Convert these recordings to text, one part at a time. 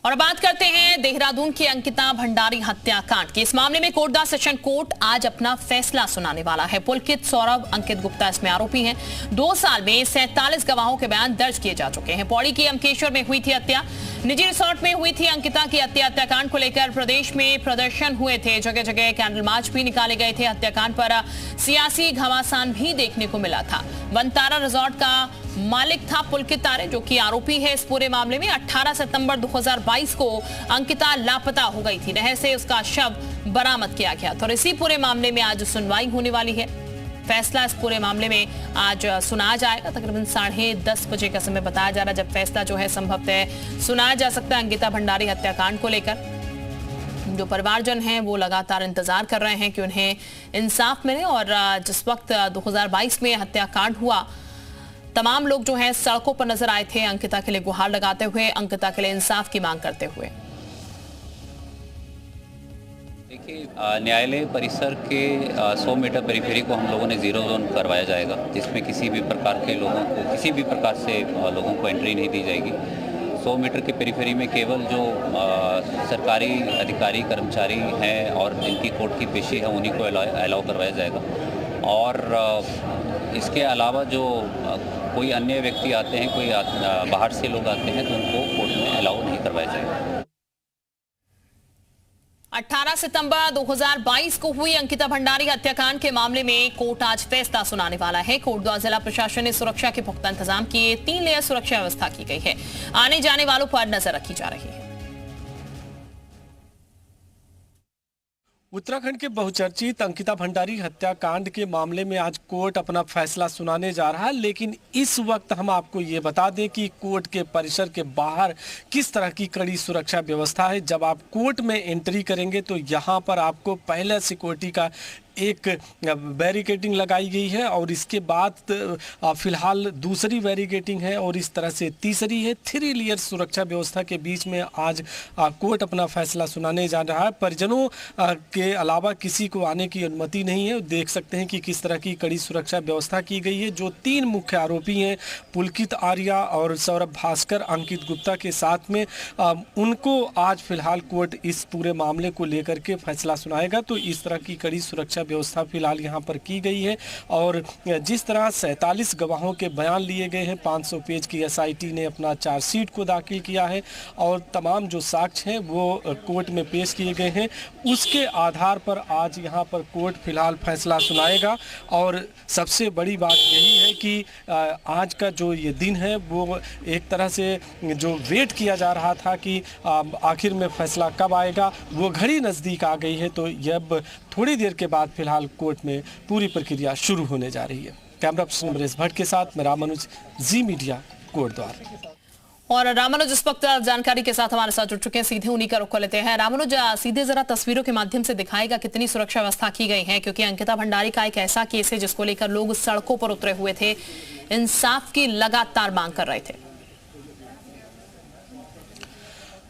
और बात करते हैं देहरादून की अंकिता भंडारी हत्याकांड की। इस मामले में कोटद्वार सेशन कोर्ट आज अपना फैसला सुनाने वाला है। पुलकित, सौरभ, अंकित गुप्ता इसमें आरोपी हैं। 2 साल में 47 गवाहों के बयान दर्ज किए जा चुके हैं। पौड़ी की अमकेश्वर में हुई थी हत्या, निजी रिसोर्ट में हुई थी अंकिता की हत्या। हत्याकांड को लेकर प्रदेश में प्रदर्शन हुए थे, जगह जगह कैंडल मार्च भी निकाले गए थे। हत्याकांड पर सियासी घमासान भी देखने को मिला था। वनतारा रिजॉर्ट का मालिक था पुलकित तारे, जो कि आरोपी है इस पूरे मामले में। 18 सितंबर 2022 को अंकिता लापता हो गई थी। नहर से उसका शव बरामद किया गया था और इसी पूरे मामले में आज सुनवाई होने वाली है। फैसला इस पूरे मामले में आज सुनाया जाएगा। तकरीबन 10:30 बजे का समय बताया जा रहा है जब फैसला जो है संभवतः सुनाया जा सकता है अंकिता भंडारी हत्याकांड को लेकर। जो परिवारजन हैं वो लगातार इंतजार कर रहे हैं कि उन्हें इंसाफ मिले। और जिस वक्त 2022 में हत्याकांड हुआ, तमाम लोग जो हैं सड़कों पर नजर आए थे अंकिता के लिए गुहार लगाते हुए, अंकिता के लिए इंसाफ की मांग करते हुए। देखिए, न्यायालय परिसर के 100 मीटर पेरीफेरी को हम लोगों ने जीरो जोन करवाया जाएगा, जिसमें किसी भी प्रकार से लोगों को एंट्री नहीं दी जाएगी। 100 मीटर के पेरीफेरी में केवल जो सरकारी अधिकारी कर्मचारी हैं और जिनकी कोर्ट की पेशी है उन्हीं को अलाउ करवाया जाएगा। और इसके अलावा जो कोई अन्य व्यक्ति आते हैं, कोई बाहर से लोग आते हैं, तो उनको कोर्ट में अलाउ नहीं करवाया जाएगा। 18 सितंबर 2022 को हुई अंकिता भंडारी हत्याकांड के मामले में कोर्ट आज फैसला सुनाने वाला है। कोटद्वार जिला प्रशासन ने सुरक्षा के पुख्ता इंतजाम किए। 3 लेयर सुरक्षा व्यवस्था की गई है। आने जाने वालों पर नजर रखी जा रही है। उत्तराखंड के बहुचर्चित अंकिता भंडारी हत्याकांड के मामले में आज कोर्ट अपना फैसला सुनाने जा रहा है। लेकिन इस वक्त हम आपको ये बता दें कि कोर्ट के परिसर के बाहर किस तरह की कड़ी सुरक्षा व्यवस्था है। जब आप कोर्ट में एंट्री करेंगे तो यहाँ पर आपको पहले सिक्योरिटी का एक बैरिकेडिंग लगाई गई है और इसके बाद फिलहाल दूसरी बैरिकेडिंग है और इस तरह से तीसरी है। 3 लेयर सुरक्षा व्यवस्था के बीच में आज कोर्ट अपना फैसला सुनाने जा रहा है। परिजनों के अलावा किसी को आने की अनुमति नहीं है। देख सकते हैं कि किस तरह की कड़ी सुरक्षा व्यवस्था की गई है। जो 3 मुख्य आरोपी हैं, पुलकित आर्या और सौरभ भास्कर, अंकित गुप्ता के साथ में उनको आज फिलहाल कोर्ट इस पूरे मामले को लेकर के फैसला सुनाएगा। तो इस तरह की कड़ी सुरक्षा व्यवस्था फिलहाल यहाँ पर की गई है। और जिस तरह 47 गवाहों के बयान लिए गए हैं, 500 पेज की एसआईटी ने अपना चार्जशीट को दाखिल किया है और तमाम जो साक्ष्य हैं वो कोर्ट में पेश किए गए हैं। उसके आधार पर आज यहाँ पर कोर्ट फिलहाल फैसला सुनाएगा। और सबसे बड़ी बात यही है कि आज का जो ये दिन है वो एक तरह से जो वेट किया जा रहा था कि आखिर में फैसला कब आएगा, वो घड़ी नज़दीक आ गई है। तो अब थोड़ी देर के बाद फिलहाल कोर्ट में पूरी प्रक्रिया शुरू होने जा रही है। कैमरा पर्सन नरेश भट्ट के साथ मैं रामानुज, जी मीडिया, कोटद्वार। और रामानुज इस वक्त जानकारी के साथ हमारे साथ जुड़ चुके हैं, सीधे उन्हीं का रुख कर लेते हैं। रामानुज, सीधे जरा तस्वीरों के माध्यम से दिखाएगा कितनी सुरक्षा व्यवस्था की गई है, क्योंकि अंकिता भंडारी का एक ऐसा केस है जिसको लेकर लोग सड़कों पर उतरे हुए थे, इंसाफ की लगातार मांग कर रहे थे।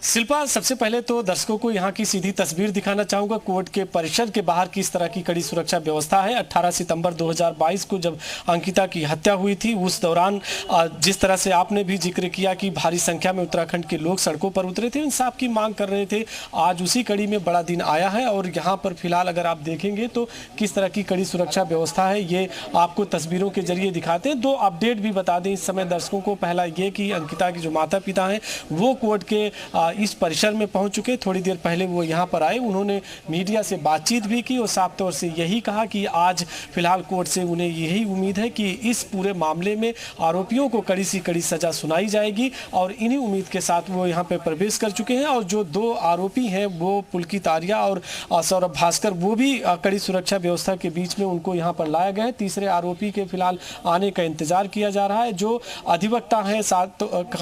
शिल्पा, सबसे पहले तो दर्शकों को यहाँ की सीधी तस्वीर दिखाना चाहूँगा। कोर्ट के परिसर के बाहर किस तरह की कड़ी सुरक्षा व्यवस्था है। 18 सितंबर 2022 को जब अंकिता की हत्या हुई थी, उस दौरान जिस तरह से आपने भी जिक्र किया कि भारी संख्या में उत्तराखंड के लोग सड़कों पर उतरे थे, इंसाफ की मांग कर रहे थे। आज उसी कड़ी में बड़ा दिन आया है और यहाँ पर फिलहाल अगर आप देखेंगे तो किस तरह की कड़ी सुरक्षा व्यवस्था है, ये आपको तस्वीरों के जरिए दिखाते हैं। 2 अपडेट भी बता दें इस समय दर्शकों को। पहला ये कि अंकिता के जो माता पिता हैं वो कोर्ट के इस परिसर में पहुंच चुके। थोड़ी देर पहले वो यहाँ पर आए, उन्होंने मीडिया से बातचीत भी की और साफ तौर से यही कहा कि आज फिलहाल कोर्ट से उन्हें यही उम्मीद है कि इस पूरे मामले में आरोपियों को कड़ी से कड़ी सजा सुनाई जाएगी। और इन्हीं उम्मीद के साथ वो यहाँ पर प्रवेश कर चुके हैं। और जो 2 आरोपी हैं वो पुलकित आर्या और सौरभ भास्कर, वो भी कड़ी सुरक्षा व्यवस्था के बीच में उनको यहाँ पर लाया गया है। तीसरे आरोपी के फिलहाल आने का इंतजार किया जा रहा है। जो अधिवक्ता हैं,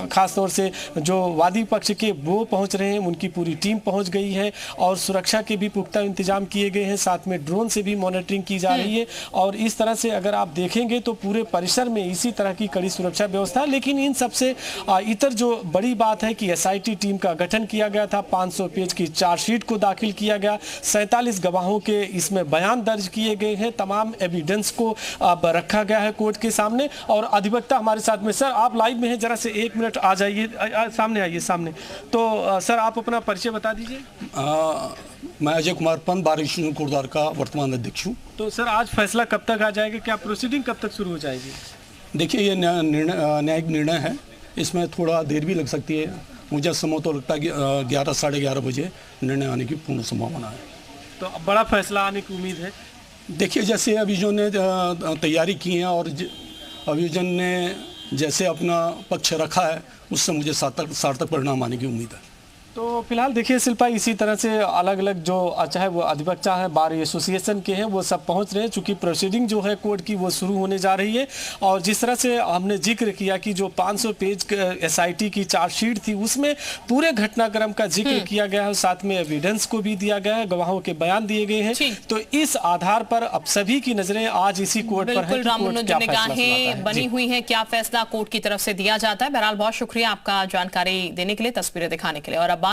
खासतौर से जो वादी पक्ष के, वो पहुंच रहे हैं, उनकी पूरी टीम पहुंच गई है और सुरक्षा के भी पुख्ता इंतजाम किए गए हैं। साथ में ड्रोन से भी मॉनिटरिंग की जा रही है। और इस तरह से अगर आप देखेंगे तो पूरे परिसर में इसी तरह की कड़ी सुरक्षा व्यवस्था है। लेकिन इन सबसे इतर जो बड़ी बात है कि एसआईटी टीम का गठन किया गया था, 500 पेज की चार्जशीट को दाखिल किया गया, 47 गवाहों के इसमें बयान दर्ज किए गए हैं, तमाम एविडेंस को रखा गया है कोर्ट के सामने। और अधिवक्ता हमारे साथ में, सर आप लाइव में हैं, जरा से 1 मिनट आ जाइए, सामने आइए सामने। तो सर आप अपना परिचय बता दीजिए। मैं अजय कुमार पंत बार विष्णु कोटद्वार का वर्तमान अध्यक्ष हूँ। तो सर आज फैसला कब तक आ जाएगा, क्या प्रोसीडिंग कब तक शुरू हो जाएगी? देखिए ये न्यायिक निर्णय है, इसमें थोड़ा देर भी लग सकती है। मुझे समय तो लगता है कि 11 साढ़े 11 बजे निर्णय आने की पूर्ण संभावना है। तो अब बड़ा फैसला आने की उम्मीद है? देखिए जैसे अभियोजन ने तैयारी की है और अभियोजन ने जैसे अपना पक्ष रखा है उससे मुझे सार्थक परिणाम आने की उम्मीद है। तो फिलहाल देखिए शिल्पा, इसी तरह से अलग अलग जो चाहे वो अधिवक्ता है, बार एसोसिएशन के हैं, वो सब पहुंच रहे हैं, चूंकि प्रोसीडिंग जो है कोर्ट की वो शुरू होने जा रही है। और जिस तरह से हमने जिक्र किया कि जो 500 पेज एसआईटी की चार्जशीट थी उसमें पूरे घटनाक्रम का जिक्र किया गया है, साथ में एविडेंस को भी दिया गया है, गवाहों के बयान दिए गए हैं। तो इस आधार पर अब सभी की नजरें आज इसी कोर्ट पर है। निगाहें बनी हुई है, क्या फैसला कोर्ट की तरफ से दिया जाता है। बहरहाल बहुत शुक्रिया आपका जानकारी देने के लिए, तस्वीरें दिखाने के लिए। और अब